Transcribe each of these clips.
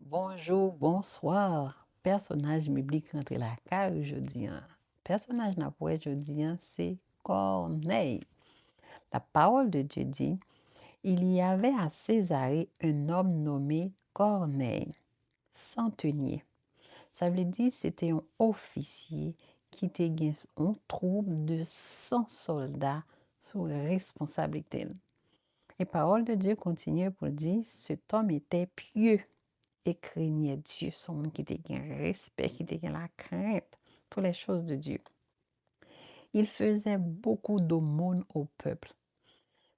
Bonjour, bonsoir. Personnage biblique rentre la case aujourd'hui. Personnage n'a pas aujourd'hui, c'est Corneille. La parole de Dieu dit, il y avait à Césarée un homme nommé Corneille, centenier. Ça veut dire c'était un officier qui était un troupe de 100 soldats sous responsabilité. Et parole de Dieu continue pour dire, cet homme était pieux et craignait Dieu, son monde qui était un respect, qui était la crainte pour les choses de Dieu. Il faisait beaucoup d'aumônes au peuple.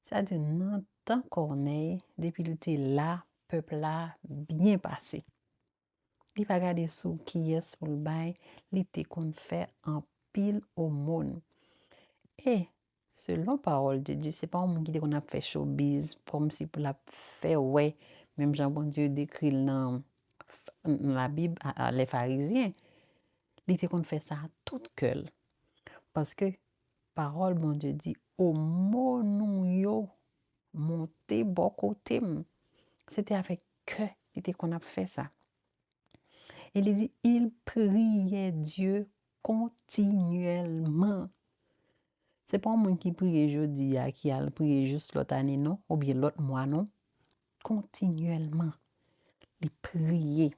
C'est-à-dire, dans temps Corneille, depuis qu'il était là, le peuple là, bien passé. Il pas regardé sous qui est pour le bail, il était qu'on fait en pile aumône. Et selon parole de Dieu, c'est pas un monde qui dit qu'on a fait showbiz comme si pour la faire ouais, même Jean bon Dieu décrit dans la Bible les pharisiens, ils étaient qu'on fait ça à toute cœur. Parce que parole bon Dieu dit, au mot nous yo monter bon côté. C'était avec cœur était qu'on a fait ça. Et il dit, il priait Dieu continuellement. C'est pas un monde qui prie jeudi, qui a prié juste l'autre année, non, ou bien l'autre mois, non. Continuellement, il priait,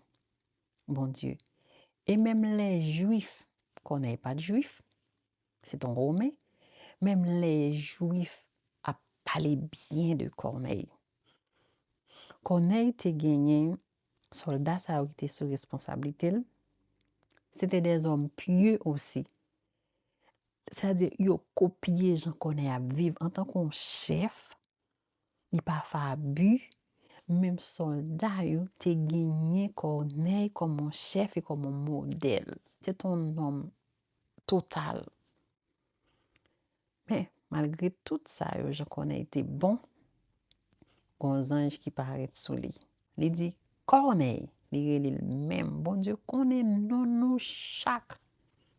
bon Dieu. Et même les Juifs, qu'on n'est pas de Juifs, c'est un Romain, même les Juifs a parlé bien de Corneille. Corneille était gagné, soldats ça a été sous responsabilité. C'était des hommes pieux aussi. C'est-à-dire, ils ont copié Jean Corneille à vivre en tant qu'un chef. Il pas fait abus. Même soldat, il a gagné Corneille comme un chef et comme un modèle. C'est un homme total. Mais malgré tout ça, Jean Corneille était bon. Un ange qui paraît sous lui. Il dit, Corneille, il est le même. Bon Dieu, connaît nous chaque.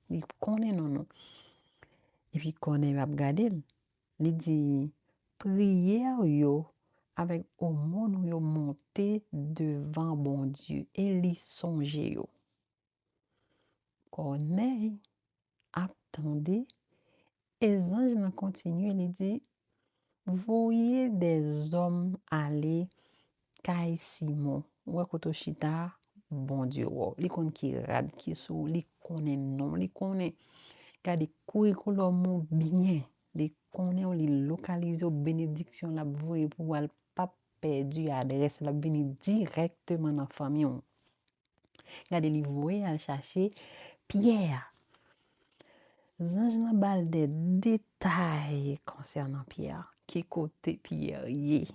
Il connaît nous. Et puis, Corneille va regarder. Il dit, prière yo avec au monde yo monté devant bon Dieu et li songe yo. Corneille attendait et les anges continuent. Il dit, voyez des hommes aller Kay Simon, ouais koto chita, bon Dieu, wow. Li kon ki rad ki sou, li konen non, li konen kade curriculum ou bien, li konen ou li localize ou bénédiction la voye pour al pas perdu adresse la vini directement dans famille ou. Kade li voye al chercher Pierre. Zanj nan bal des détails concernant Pierre, qui côté Pierre yé.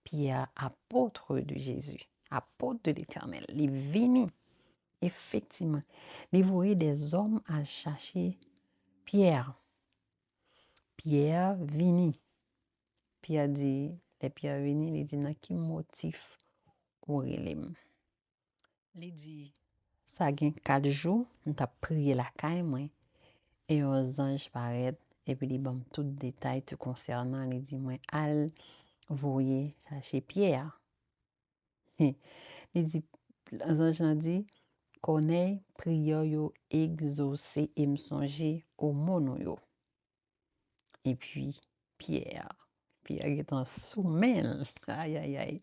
Pierre, apôtre de Jésus, apôtre de l'Éternel, il est venu, effectivement. Il voyait des hommes à chercher Pierre. Pierre vini. Pierre dit, les Pierre vini, il dit, dans quel motif ou relem? Il dit, ça a 4 jours, on t'a prié la caille, moi, et un ange paraît, et puis il donne tout détail te concernant, il dit, moi, al, voyez chercher Pierre. Il dit, l'ange a dit, Corneille, prière yo exaucé et me songer au mono yo. Et puis, Pierre est en soumel. Aïe, aïe, aïe.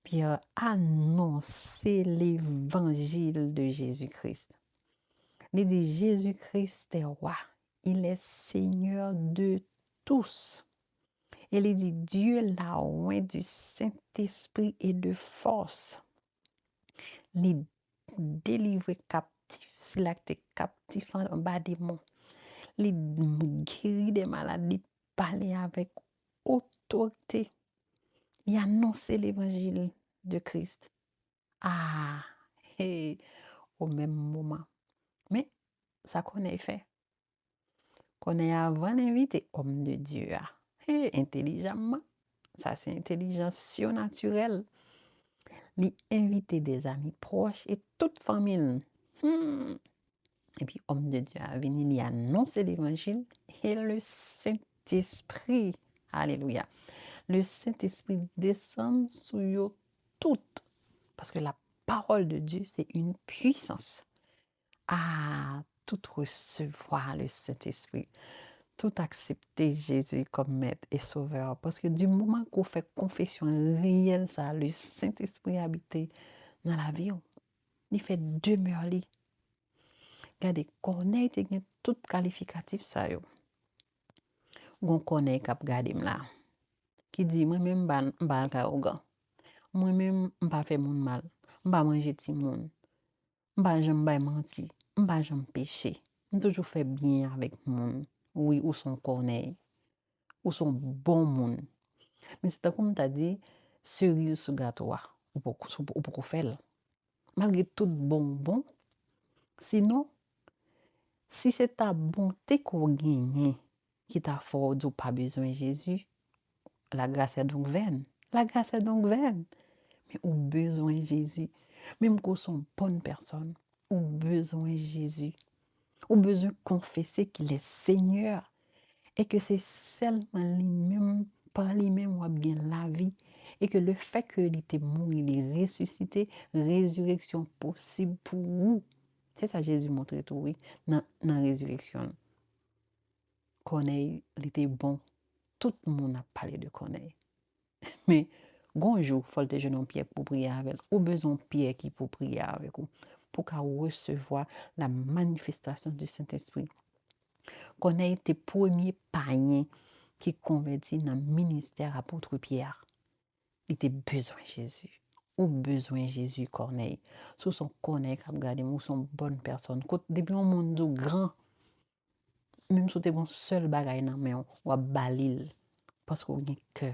Pierre annonçait l'évangile de Jésus-Christ. Il dit, Jésus-Christ est roi. Il est Seigneur de tous. Et il dit, Dieu l'a oint du Saint-Esprit et de force. Il délivre captif, s'il a été captif en bas des monts. Il guérit des maladies, parler avec autorité. Il annonce l'évangile de Christ. Ah, hey, au même moment. Mais ça qu'on a fait. Qu'on est avant d'inviter homme de Dieu. Hey, intelligemment. Ça, c'est intelligence surnaturelle. Il invite des amis proches et toute famille. Et puis, homme de Dieu a venu, il annoncer l'évangile et le Saint-Esprit, alléluia, le Saint-Esprit descend sur eux toutes. Parce que la parole de Dieu, c'est une puissance à tout recevoir le Saint-Esprit, tout accepter Jésus comme maître et sauveur. Parce que du moment qu'on fait confession réelle, ça, le Saint-Esprit habité dans la vie, il fait demeure. Regardez, Corneille te gen tout qualificatif ça yo. Gon Corneille k'ap gade m la, qui dit moi même m'ba arrogant. Moi même m'pa fait moun mal. M'ba manger ti moun. M'ba jamais bay menti. M'ba jamais péché. M toujours fait bien avec moun. Oui, ou son Corneille. Ou son bon moun. Mais c'est comme t'as dit, cerise sous gâteau ou pour faire. Malgré tout bon, sinon si c'est ta bonté qu'on gagne qui t'a fait ou pas besoin de Jésus, la grâce est donc vaine. La grâce est donc vaine. Mais ou besoin de Jésus. Même qu'on sont bonne personne, ou besoin de Jésus. Ou besoin de confesser qu'il est Seigneur et que c'est seulement lui-même, par lui-même, où a bien la vie. Et que le fait qu'il était mort, il est ressuscité, résurrection possible pour vous. C'est ça Jésus montre tout, oui, dans la résurrection. Corneille, il était bon. Tout le monde a parlé de Corneille. Mais, bonjour, il faut que je Pierre pour prier avec. Ou besoin Pierre qui pour prier avec vous. Pour qu'à recevoir la manifestation du Saint-Esprit. Corneille était premier païen qui convertit dans le ministère apôtre Pierre. Il était besoin de Jésus. Ou besoin de Jésus, Corneille. Sous son Corneille, qui a regardé, ou son bonne personne. Depuis un monde grand, même si tu es seul bagay nan men, ou a balil. Parce qu'on a que,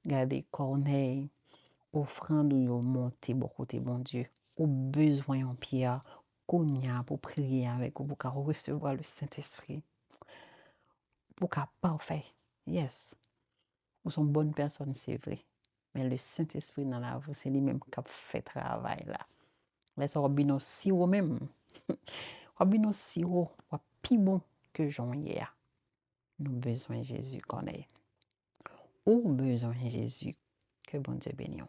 regardez, Corneille, offrande ou yo monte bon côté bon Dieu. Ou besoin en pierre, qu'on y a pour prier avec ou pour recevoir le Saint-Esprit. Pour qu'à parfait. Yes. Ou sont bonne personne, c'est vrai. Mais le Saint-Esprit dans la vie, c'est lui-même qui fait travail là. Laisse Robino siro même. Robino siro, ou plus bon que Jean hier. Nous besoin de Jésus qu'on est. Ou besoin de Jésus. Que bon Dieu bénisse.